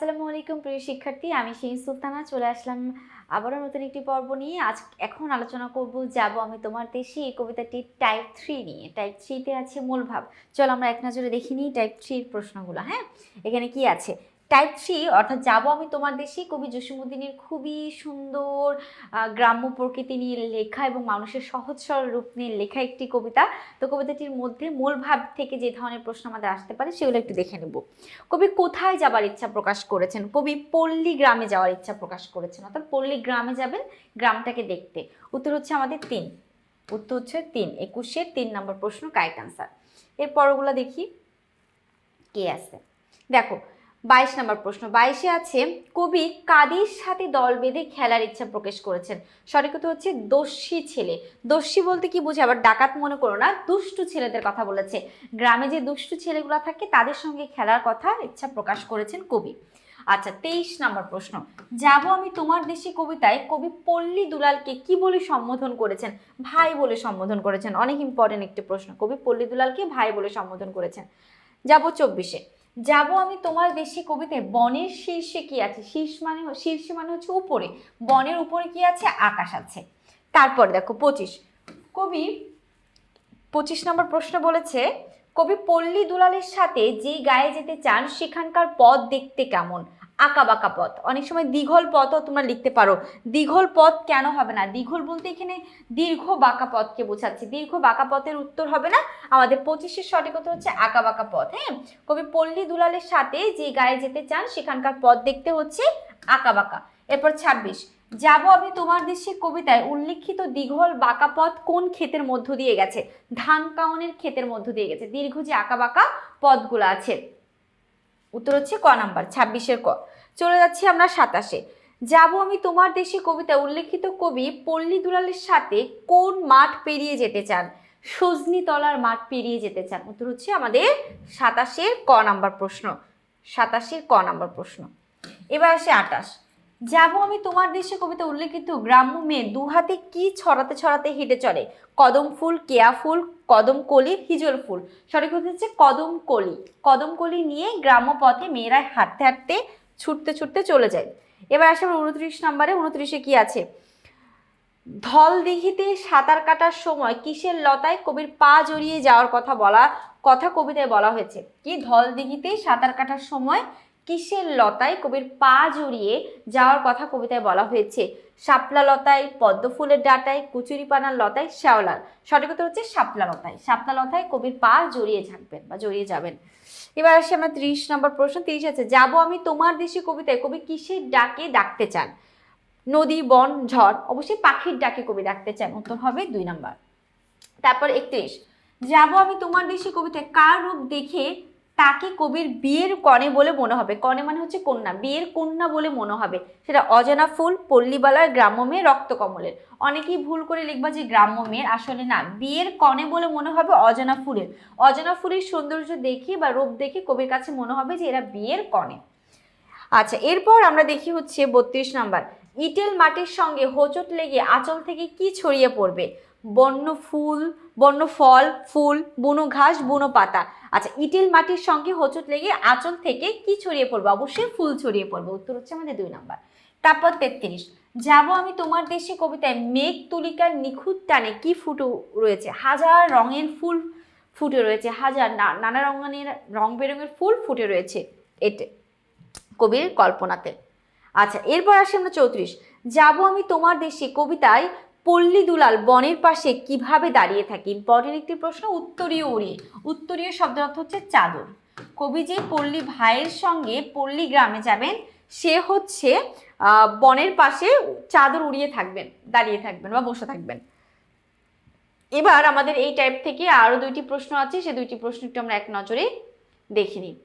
আসসালামু আলাইকুম প্রিয় শিক্ষার্থী, আমি শিরিন সুলতানা চলে আসলাম আবারও নতুন একটি পর্ব নিয়ে। এখন আলোচনা করব যাব আমি তোমার দেশে, এই কবিতাটি টাইপ 3 নিয়ে। টাইপ 3 তে আছে মূল ভাব। চলো আমরা এক নজরে দেখে নিই টাইপ 3 এর প্রশ্নগুলো। হ্যাঁ, এখানে কি আছে? টাইপ 3 অর্থাৎ যাব আমি তোমার দেশে কবি জসীমউদ্দীনের খুবই সুন্দর গ্রাম্য প্রকৃতি নিয়ে লেখা এবং মানুষের সহজ সরল রূপ নিয়ে লেখা একটি কবিতা। তো কবিতাটির মধ্যে মূল ভাব থেকে যে ধরনের প্রশ্ন আমাদের আসতে পারে সেগুলো একটু দেখে নেব। কবি কোথায় যাবার ইচ্ছা প্রকাশ করেছেন? কবি পল্লী গ্রামে যাওয়ার ইচ্ছা প্রকাশ করেছেন, অর্থাৎ পল্লী গ্রামে যাবেন গ্রামটাকে দেখতে। উত্তর হচ্ছে আমাদের 3। উত্তর হচ্ছে 3। 21-এর 3 নম্বর প্রশ্ন কারেক্ট আনসার। এর পরগুলো দেখি কে আছে। দেখো 22 নম্বর প্রশ্ন। 22-এ আছে কবি কাদের সাথে দল বেঁধে খেলার ইচ্ছা প্রকাশ করেছেন? সঠিক উত্তর হচ্ছে দস্যি ছেলে। দস্যি বলতে কি বুঝে? আবার ডাকাত মনে করো না, দুষ্টু ছেলেদের কথা বলেছে। গ্রামে যে দুষ্টু ছেলেগুলো থাকে তাদের সঙ্গে খেলার কথা ইচ্ছা প্রকাশ করেছেন কবি। আচ্ছা 23 নম্বর প্রশ্ন। যাব আমি তোমার দেশে কবিতায় কবি পল্লী দুলালকে কি বলে সম্বোধন করেছেন? ভাই বলে সম্বোধন করেছেন। অনেক ইম্পর্টেন্ট একটি প্রশ্ন। কবি পল্লী দুলালকে ভাই বলে সম্বোধন করেছেন। যাব 24-এ। যাব আমি তোমার দেশে কবিতায় বনের শীর্ষে কি আছে? শীর্ষে মানে হচ্ছে উপরে। বনের উপরে কি আছে? আকাশ আছে। তারপর দেখো 25। কবি 25 নম্বর প্রশ্ন বলেছে কবি পল্লী দুলালের সাথে যেই গায়ে যেতে চান সেখানকার পথ দেখতে কেমন? আঁকা বাঁকা পথ। অনেক সময় দীঘল পথও তোমরা লিখতে পারো। দীঘল পথ কেন হবে না? দীঘল বলতে এখানে দীর্ঘ বাঁকা পথকে বোঝাচ্ছে। দীর্ঘ বাঁকা পথের উত্তর হবে না আমাদের 25-এর সঠিক উত্তর হচ্ছে আঁকা বাঁকা পথ। হ্যাঁ, কবি পল্লী দুলালের সাথে যে গায়ে যেতে চান সেখানকার পথ দেখতে হচ্ছে আঁকা বাঁকা। এরপর 26। যাব আমি তোমার দেশে কবিতায় উল্লিখিত দীঘল বাঁকা পথ কোন ক্ষেতের মধ্য দিয়ে গেছে? ধান কাউনের ক্ষেতের মধ্য দিয়ে গেছে। দীর্ঘ যে আঁকা বাঁকা পথগুলো আছে। উত্তর হচ্ছে ক নাম্বার, 26-এর ক। চলে যাচ্ছি আমরা 27-এ। যাব আমি তোমার দেশে কবিতা উল্লেখিত কবি পল্লী দুলালের সাথে কোন মাঠ পেরিয়ে যেতে চান? সজনি তলার মাঠ পেরিয়ে যেতে চান। উত্তর হচ্ছে আমাদের 27-এর ক নাম্বার প্রশ্ন। 27-এর ক নাম্বার প্রশ্ন। এবার আসে 28। যাব আমি তোমার দেশে কবিতা উল্লেখিত গ্রাম্য মেয়ে দুহাতে কি ছড়াতে ছড়াতে হেঁটে চলে? কদম ফুল, কেয়া ফুল, কদম কলি, হিজল ফুল। সঠিক হচ্ছে কদম কলি। কদম কলি নিয়ে গ্রাম্য পথে মেয়েরা হাঁটতে হাঁটতে ছুটতে ছুটতে চলে যায়। এবার আসে 29 নম্বরে। 29-এ কি আছে? ধল দিঘিতে সাঁতার কাটার সময় কিসের লতায় কবির পা জড়িয়ে যাওয়ার কথা কবিতায় বলা হয়েছে? কি ধল দিঘিতে সাঁতার কাটার সময় কিসের লতায় কবির পা জড়িয়ে যাওয়ার কথা কবিতায় বলা হয়েছে? শাপলা লতায়, পদ্ম ফুলের ডাঁটায়, কুচুরিপানার লতায়, শ্যাওলার। সঠিক উত্তর হচ্ছে শাপলা লতায়। শাপলা লতায় কবির পা জড়িয়ে থাকবেন বা জড়িয়ে যাবেন। এবার আসি আমরা 30 নম্বর প্রশ্ন। 30 আছে যাব আমি তোমার দেশে কবিতায় কবি কিসের ডাকে ডাকতে চান? নদী, বন, ঝড়। অবশ্যই পাখির ডাকে কবি ডাকতে চান। উত্তর হবে 2 নাম্বার। তারপর 31। যাব আমি তোমার দেশে কবিতায় কার রূপ দেখে তাকে কবির বিয়ের কনে বলে মনে হবে? কনে মানে হচ্ছে কন্যা, বিয়ের কন্যা বলে মনে হবে। সেটা অজানা ফুল, পল্লীবালার, গ্রাম্য মেয়ে, রক্তকমলের। অনেকেই ভুল করে লিখবা যে গ্রাম্য মেয়ের, আসলে না, বিয়ের কনে বলে মনে হবে অজানা ফুলের। অজানা ফুলের সৌন্দর্য দেখে বা রূপ দেখে কবির কাছে মনে হবে যে এরা বিয়ের কনে। আচ্ছা, এরপর আমরা দেখি হচ্ছে 32 নাম্বার। ইটেল মাটির সঙ্গে হোঁচট লেগে আঁচল থেকে কি ছড়িয়ে পড়বে? বন্য ফল, ফুল, বুনো ঘাস, বুনো পাতা। আচ্ছা, ইটেল মাটির সঙ্গে হোঁচট লেগে আঁচল থেকে কি ছড়িয়ে পড়বে? অবশ্যই ফুল ছড়িয়ে পড়বে। উত্তর হচ্ছে আমাদের 2 নাম্বার। তারপর 33। যাব আমি তোমার দেশে কবিতায় মেঘ তুলিকার নিখুঁত টানে কি ফুটে রয়েছে? হাজার রঙের ফুল ফুটে রয়েছে। হাজার নানা রঙের রং বেরঙের ফুল ফুটে রয়েছে এতে কবির কল্পনাতে। আচ্ছা, এরপর আসি আমরা 34। যাব আমি তোমার দেশে কবিতায় পল্লী দুলাল বনের পাশে কিভাবে দাঁড়িয়ে থাকি? ইম্পর্টেন্ট একটি প্রশ্ন। উত্তরীয় উড়িয়ে। উত্তরীয় শব্দের অর্থ হচ্ছে চাদর। কবি যে পল্লী ভাইয়ের সঙ্গে পল্লী গ্রামে যাবেন সে হচ্ছে বনের পাশে চাদর উড়িয়ে থাকবেন, দাঁড়িয়ে থাকবেন বা বসে থাকবেন। এবার আমাদের এই টাইপ থেকে আরো 2টি প্রশ্ন আছে, সে 2টি প্রশ্ন একটু আমরা এক নজরে দেখে নিই।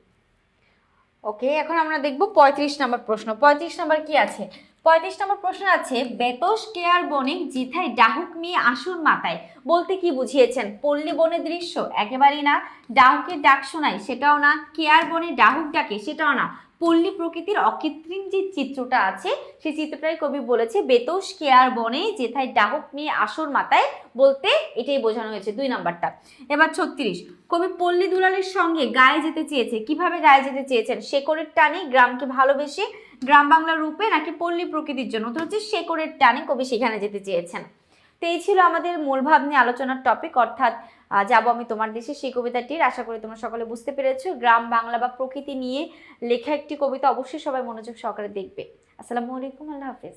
ওকে, এখন আমরা দেখব 35 নম্বর প্রশ্ন। 35 নম্বর কি আছে? 35 নম্বর প্রশ্ন আছে বেতস কেয়ার বনে জিথাই ডাহুক নিয়ে আসুন মাথায় বলতে কি বুঝিয়েছেন? পল্লী বনের দৃশ্য? একেবারেই না। ডাহুকের ডাক শোনায়? সেটাও না। কেয়ার বনে ডাহুক ডাকে? সেটাও না। পল্লী প্রকৃতির অকৃত্রিম যে চিত্রটা আছে সেই চিত্রটাই কবি বলেছে বেতোষ কেয়ার বনে যেথায় ডাহুক নিয়ে আসর মাথায়, বলতে এটাই বোঝানো হয়েছে 2 নাম্বারটা। এবার 36, কবি পল্লী দুলালের সঙ্গে গায়ে যেতে চেয়েছে, কিভাবে গায়ে যেতে চেয়েছেন? শেকড়ের টানে, গ্রামকে ভালোবেসে, গ্রাম বাংলার রূপে, নাকি পল্লী প্রকৃতির জন্য? তো হচ্ছে শেকড়ের টানে কবি সেখানে যেতে চেয়েছেন। তো এই ছিল আমাদের মূলভাব নিয়ে আলোচনার টপিক, অর্থাৎ যাব আমি তোমার দেশে, সেই কবিতাটির। আশা করি তোমরা সকলে বুঝতে পেরেছো। গ্রাম বাংলা বা প্রকৃতি নিয়ে লেখা একটি কবিতা, অবশ্যই সবাই মনোযোগ সহকারে দেখবে। আসসালামু আলাইকুম, আল্লাহ হাফেজ।